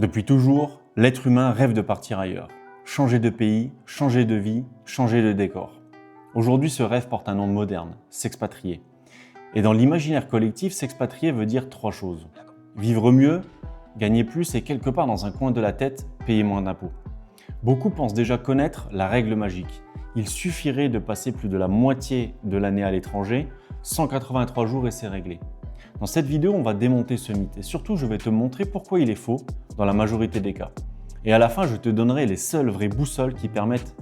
Depuis toujours, l'être humain rêve de partir ailleurs. Changer de pays, changer de vie, changer de décor. Aujourd'hui, ce rêve porte un nom moderne, s'expatrier. Et dans l'imaginaire collectif, s'expatrier veut dire trois choses. Vivre mieux, gagner plus et quelque part dans un coin de la tête, payer moins d'impôts. Beaucoup pensent déjà connaître la règle magique. Il suffirait de passer plus de la moitié de l'année à l'étranger, 183 jours et c'est réglé. Dans cette vidéo, on va démonter ce mythe et surtout, je vais te montrer pourquoi il est faux dans la majorité des cas. Et à la fin, je te donnerai les seules vraies boussoles qui permettent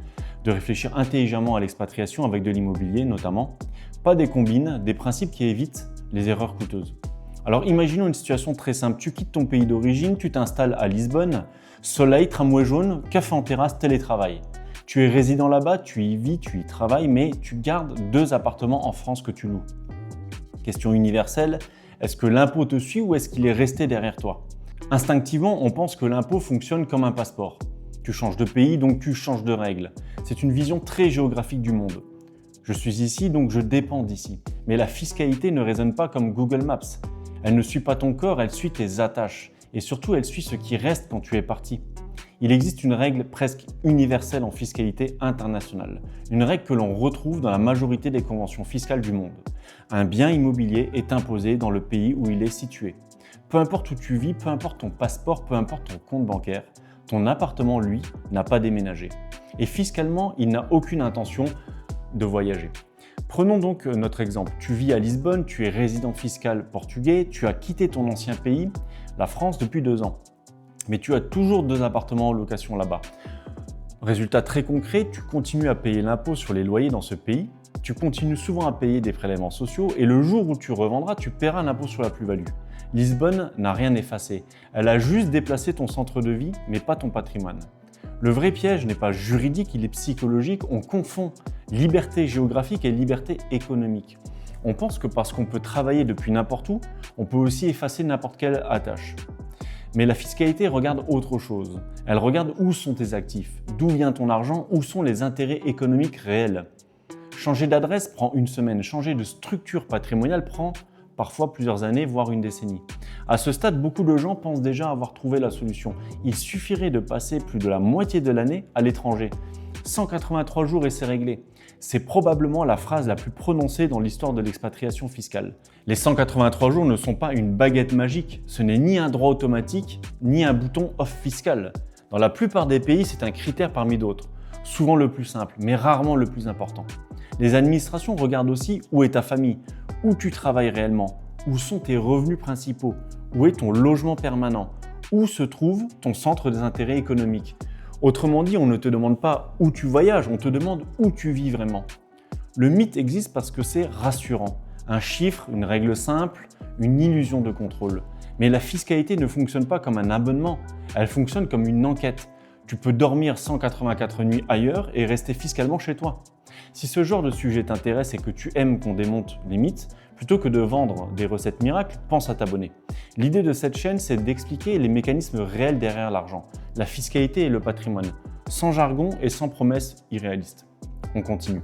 de réfléchir intelligemment à l'expatriation avec de l'immobilier notamment, pas des combines, des principes qui évitent les erreurs coûteuses. Alors imaginons une situation très simple, tu quittes ton pays d'origine, tu t'installes à Lisbonne, soleil, tramway jaune, café en terrasse, télétravail. Tu es résident là-bas, tu y vis, tu y travailles, mais tu gardes 2 appartements en France que tu loues. Question universelle, est-ce que l'impôt te suit ou est-ce qu'il est resté derrière toi? Instinctivement, on pense que l'impôt fonctionne comme un passeport. Tu changes de pays, donc tu changes de règles. C'est une vision très géographique du monde. Je suis ici, donc je dépends d'ici. Mais la fiscalité ne résonne pas comme Google Maps. Elle ne suit pas ton corps, elle suit tes attaches. Et surtout, elle suit ce qui reste quand tu es parti. Il existe une règle presque universelle en fiscalité internationale. Une règle que l'on retrouve dans la majorité des conventions fiscales du monde. Un bien immobilier est imposé dans le pays où il est situé. Peu importe où tu vis, peu importe ton passeport, peu importe ton compte bancaire, ton appartement, lui, n'a pas déménagé. Et fiscalement, il n'a aucune intention de voyager. Prenons donc notre exemple. Tu vis à Lisbonne, tu es résident fiscal portugais, tu as quitté ton ancien pays, la France, depuis 2 ans. Mais tu as toujours 2 appartements en location là-bas. Résultat très concret, tu continues à payer l'impôt sur les loyers dans ce pays, tu continues souvent à payer des prélèvements sociaux et le jour où tu revendras, tu paieras l'impôt sur la plus-value. Lisbonne n'a rien effacé, elle a juste déplacé ton centre de vie, mais pas ton patrimoine. Le vrai piège n'est pas juridique, il est psychologique, on confond liberté géographique et liberté économique. On pense que parce qu'on peut travailler depuis n'importe où, on peut aussi effacer n'importe quelle attache. Mais la fiscalité regarde autre chose. Elle regarde où sont tes actifs, d'où vient ton argent, où sont les intérêts économiques réels. Changer d'adresse prend 1 semaine, changer de structure patrimoniale prend parfois plusieurs années, voire une décennie. À ce stade, beaucoup de gens pensent déjà avoir trouvé la solution. Il suffirait de passer plus de la moitié de l'année à l'étranger. 183 jours et c'est réglé. C'est probablement la phrase la plus prononcée dans l'histoire de l'expatriation fiscale. Les 183 jours ne sont pas une baguette magique, ce n'est ni un droit automatique, ni un bouton off fiscal. Dans la plupart des pays, c'est un critère parmi d'autres, souvent le plus simple, mais rarement le plus important. Les administrations regardent aussi où est ta famille, où tu travailles réellement, où sont tes revenus principaux, où est ton logement permanent, où se trouve ton centre des intérêts économiques. Autrement dit, on ne te demande pas où tu voyages, on te demande où tu vis vraiment. Le mythe existe parce que c'est rassurant. Un chiffre, une règle simple, une illusion de contrôle. Mais la fiscalité ne fonctionne pas comme un abonnement, elle fonctionne comme une enquête. Tu peux dormir 184 nuits ailleurs et rester fiscalement chez toi. Si ce genre de sujet t'intéresse et que tu aimes qu'on démonte les mythes, plutôt que de vendre des recettes miracles, pense à t'abonner. L'idée de cette chaîne, c'est d'expliquer les mécanismes réels derrière l'argent, la fiscalité et le patrimoine, sans jargon et sans promesses irréalistes. On continue.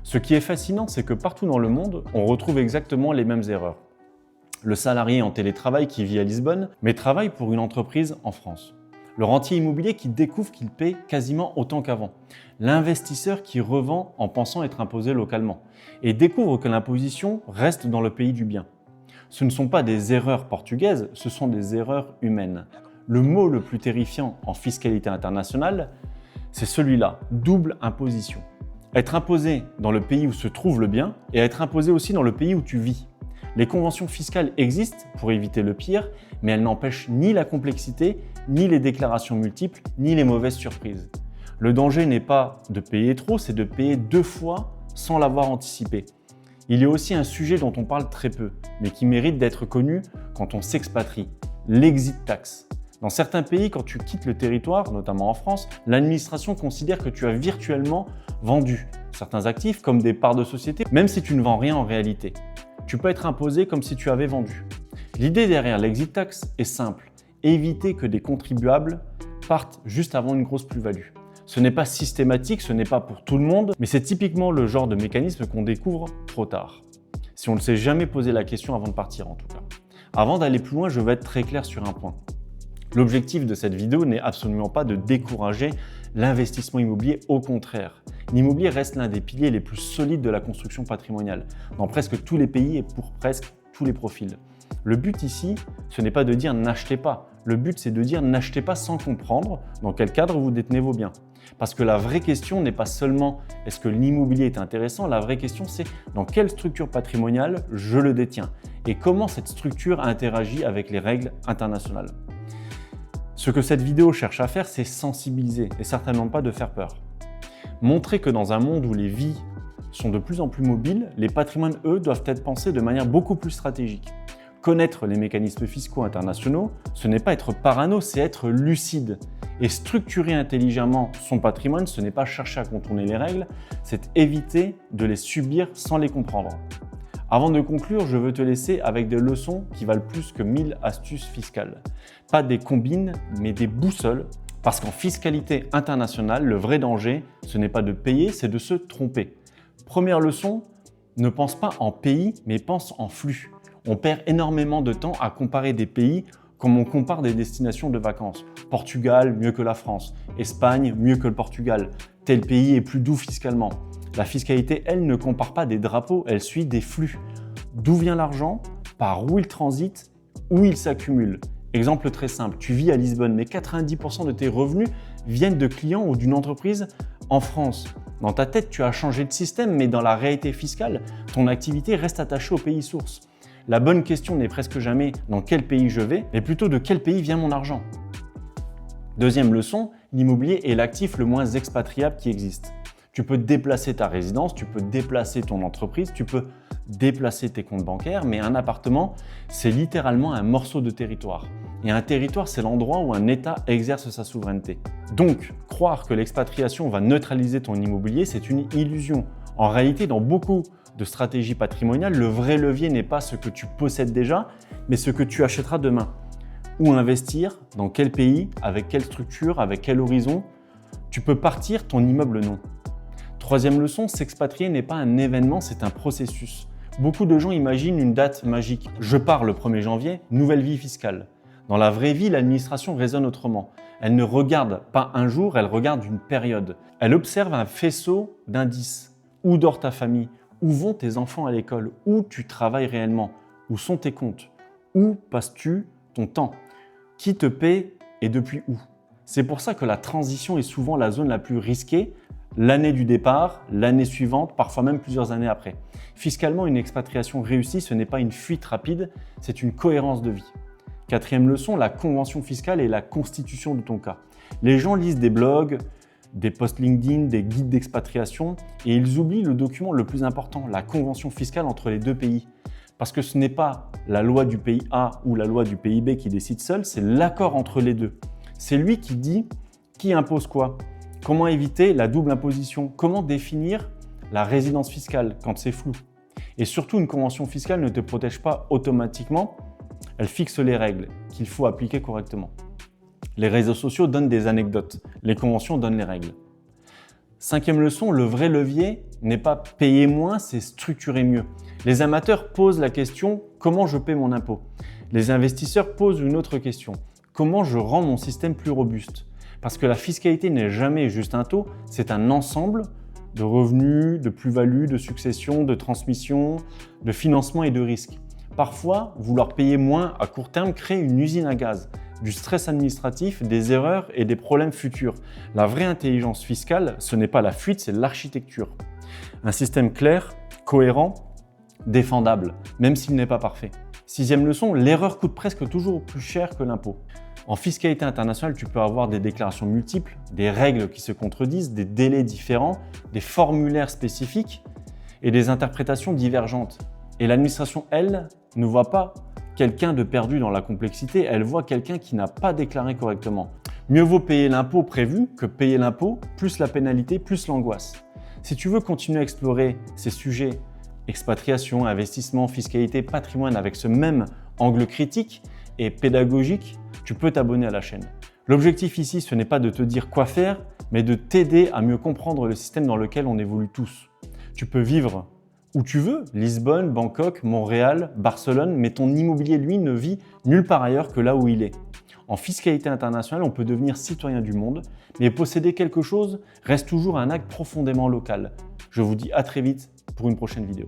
Ce qui est fascinant, c'est que partout dans le monde, on retrouve exactement les mêmes erreurs. Le salarié en télétravail qui vit à Lisbonne, mais travaille pour une entreprise en France. Le rentier immobilier qui découvre qu'il paie quasiment autant qu'avant. L'investisseur qui revend en pensant être imposé localement et découvre que l'imposition reste dans le pays du bien. Ce ne sont pas des erreurs portugaises, ce sont des erreurs humaines. Le mot le plus terrifiant en fiscalité internationale, c'est celui-là, double imposition. Être imposé dans le pays où se trouve le bien et être imposé aussi dans le pays où tu vis. Les conventions fiscales existent pour éviter le pire, mais elles n'empêchent ni la complexité, ni les déclarations multiples, ni les mauvaises surprises. Le danger n'est pas de payer trop, c'est de payer 2 fois sans l'avoir anticipé. Il y a aussi un sujet dont on parle très peu, mais qui mérite d'être connu quand on s'expatrie, l'exit tax. Dans certains pays, quand tu quittes le territoire, notamment en France, l'administration considère que tu as virtuellement vendu certains actifs comme des parts de société, même si tu ne vends rien en réalité. Tu peux être imposé comme si tu avais vendu. L'idée derrière l'exit tax est simple, éviter que des contribuables partent juste avant une grosse plus-value. Ce n'est pas systématique, ce n'est pas pour tout le monde, mais c'est typiquement le genre de mécanisme qu'on découvre trop tard. Si on ne s'est jamais posé la question avant de partir en tout cas. Avant d'aller plus loin, je vais être très clair sur un point. L'objectif de cette vidéo n'est absolument pas de décourager l'investissement immobilier, au contraire. L'immobilier reste l'un des piliers les plus solides de la construction patrimoniale, dans presque tous les pays et pour presque tous les profils. Le but ici, ce n'est pas de dire n'achetez pas. Le but, c'est de dire n'achetez pas sans comprendre dans quel cadre vous détenez vos biens. Parce que la vraie question n'est pas seulement est-ce que l'immobilier est intéressant, la vraie question c'est dans quelle structure patrimoniale je le détiens et comment cette structure interagit avec les règles internationales. Ce que cette vidéo cherche à faire, c'est sensibiliser et certainement pas de faire peur. Montrer que dans un monde où les vies sont de plus en plus mobiles, les patrimoines, eux, doivent être pensés de manière beaucoup plus stratégique. Connaître les mécanismes fiscaux internationaux, ce n'est pas être parano, c'est être lucide. Et structurer intelligemment son patrimoine, ce n'est pas chercher à contourner les règles, c'est éviter de les subir sans les comprendre. Avant de conclure, je veux te laisser avec des leçons qui valent plus que 1000 astuces fiscales. Pas des combines, mais des boussoles. Parce qu'en fiscalité internationale, le vrai danger, ce n'est pas de payer, c'est de se tromper. Première leçon, ne pense pas en pays, mais pense en flux. On perd énormément de temps à comparer des pays comme on compare des destinations de vacances. Portugal, mieux que la France. Espagne, mieux que le Portugal. Tel pays est plus doux fiscalement. La fiscalité, elle, ne compare pas des drapeaux, elle suit des flux. D'où vient l'argent? Par où il transite? Où il s'accumule? Exemple très simple, tu vis à Lisbonne, mais 90% de tes revenus viennent de clients ou d'une entreprise en France. Dans ta tête, tu as changé de système, mais dans la réalité fiscale, ton activité reste attachée au pays source. La bonne question n'est presque jamais dans quel pays je vais, mais plutôt de quel pays vient mon argent. Deuxième leçon, l'immobilier est l'actif le moins expatriable qui existe. Tu peux déplacer ta résidence, tu peux déplacer ton entreprise, tu peux déplacer tes comptes bancaires, mais un appartement, c'est littéralement un morceau de territoire. Et un territoire, c'est l'endroit où un État exerce sa souveraineté. Donc, croire que l'expatriation va neutraliser ton immobilier, c'est une illusion. En réalité, dans beaucoup de stratégies patrimoniales, le vrai levier n'est pas ce que tu possèdes déjà, mais ce que tu achèteras demain. Où investir, dans quel pays, avec quelle structure, avec quel horizon. Tu peux partir, ton immeuble non. Troisième leçon, s'expatrier n'est pas un événement, c'est un processus. Beaucoup de gens imaginent une date magique. Je pars le 1er janvier, nouvelle vie fiscale. Dans la vraie vie, l'administration raisonne autrement. Elle ne regarde pas un jour, elle regarde une période. Elle observe un faisceau d'indices. Où dort ta famille? Où vont tes enfants à l'école? Où tu travailles réellement? Où sont tes comptes? Où passes-tu ton temps? Qui te paie et depuis où? C'est pour ça que la transition est souvent la zone la plus risquée, l'année du départ, l'année suivante, parfois même plusieurs années après. Fiscalement, une expatriation réussie, ce n'est pas une fuite rapide, c'est une cohérence de vie. Quatrième leçon, la convention fiscale et la constitution de ton cas. Les gens lisent des blogs, des posts LinkedIn, des guides d'expatriation et ils oublient le document le plus important, la convention fiscale entre les deux pays. Parce que ce n'est pas la loi du pays A ou la loi du pays B qui décide seule, c'est l'accord entre les deux. C'est lui qui dit qui impose quoi, comment éviter la double imposition, comment définir la résidence fiscale quand c'est flou. Et surtout, une convention fiscale ne te protège pas automatiquement, elle fixe les règles qu'il faut appliquer correctement. Les réseaux sociaux donnent des anecdotes, les conventions donnent les règles. Cinquième leçon, le vrai levier n'est pas payer moins, c'est structurer mieux. Les amateurs posent la question « Comment je paie mon impôt ?» Les investisseurs posent une autre question « Comment je rends mon système plus robuste ?» Parce que la fiscalité n'est jamais juste un taux, c'est un ensemble de revenus, de plus-values, de succession, de transmission, de financement et de risques. Parfois, vouloir payer moins à court terme crée une usine à gaz, du stress administratif, des erreurs et des problèmes futurs. La vraie intelligence fiscale, ce n'est pas la fuite, c'est l'architecture. Un système clair, cohérent, défendable, même s'il n'est pas parfait. Sixième leçon, l'erreur coûte presque toujours plus cher que l'impôt. En fiscalité internationale, tu peux avoir des déclarations multiples, des règles qui se contredisent, des délais différents, des formulaires spécifiques et des interprétations divergentes. Et l'administration, elle, ne voit pas quelqu'un de perdu dans la complexité, elle voit quelqu'un qui n'a pas déclaré correctement. Mieux vaut payer l'impôt prévu que payer l'impôt plus la pénalité plus l'angoisse. Si tu veux continuer à explorer ces sujets, expatriation, investissement, fiscalité, patrimoine avec ce même angle critique et pédagogique, tu peux t'abonner à la chaîne. L'objectif ici, ce n'est pas de te dire quoi faire, mais de t'aider à mieux comprendre le système dans lequel on évolue tous. Tu peux vivre où tu veux, Lisbonne, Bangkok, Montréal, Barcelone, mais ton immobilier, lui, ne vit nulle part ailleurs que là où il est. En fiscalité internationale, on peut devenir citoyen du monde, mais posséder quelque chose reste toujours un acte profondément local. Je vous dis à très vite pour une prochaine vidéo.